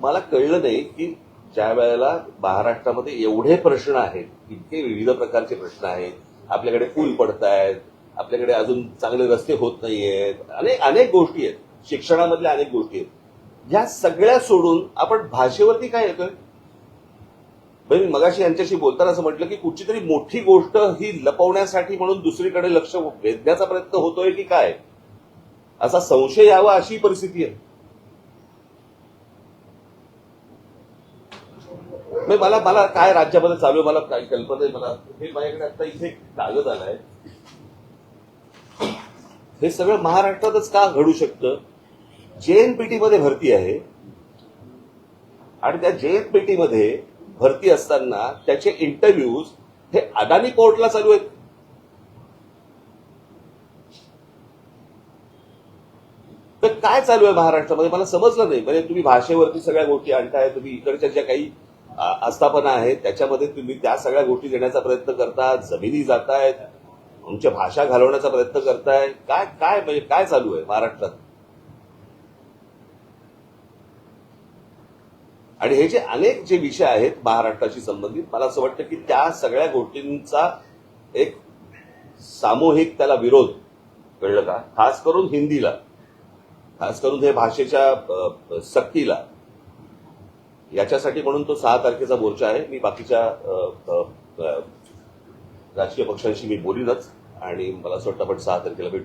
मला कळलं नाही की ज्या वेळेला महाराष्ट्रामध्ये एवढे प्रश्न आहेत, इतके विविध प्रकारचे प्रश्न आहेत, आपल्याकडे पूल पडतायत, आपल्याकडे अजून चांगले रस्ते होत नाहीयेत, अनेक अनेक गोष्टी आहेत, शिक्षणामधल्या अनेक गोष्टी आहेत, ह्या सगळ्या सोडून आपण भाषेवरती काय येतोय? मी मगाशी यांच्याशी बोलताना असं म्हटलं की कुठची तरी मोठी गोष्ट ही लपवण्यासाठी म्हणून दुसरीकडे लक्ष वेधण्याचा प्रयत्न होतोय की काय, असा संशय यावा अशी परिस्थिती आहे. मला मला काय राज्यामध्ये चालू आहे मला काही कल्पना आहे. मला हे माझ्याकडे आता इथे कागद आलाय. हे सगळं महाराष्ट्रातच का घडू शकतं? जेएनपीटी मध्ये भरती आहे आणि त्या जेएनपीटी मध्ये भरती असताना त्याचे इंटरव्ह्यूज हे अदानी पोर्टला चालू आहेत. तर काय चालू आहे महाराष्ट्रामध्ये मला समजलं नाही. म्हणजे तुम्ही भाषेवरती सगळ्या गोष्टी आणताय, तुम्ही इकडच्या ज्या काही आस्थापना आहेत त्याच्यामध्ये तुम्ही त्या सगळ्या गोष्टी देण्याचा प्रयत्न करता, जमिनी जातायत, तुमच्या भाषा घालवण्याचा प्रयत्न करताय. काय काय म्हणजे काय चालू आहे महाराष्ट्रात? आणि हे जे अनेक जे विषय आहेत महाराष्ट्राशी संबंधित, मला असं वाटतं की त्या सगळ्या गोष्टींचा एक सामूहिक त्याला विरोध, कळलं का, खास करून हिंदीला, खास करून हे भाषेच्या सक्तीला, याच्यासाठी म्हणून तो 6 तारखेचा मोर्चा आहे. मी बाकीच्या राजकीय पक्षांशी मी बोलीनच आणि मला असं वाटतं आपण 6 तारखेला भेटू.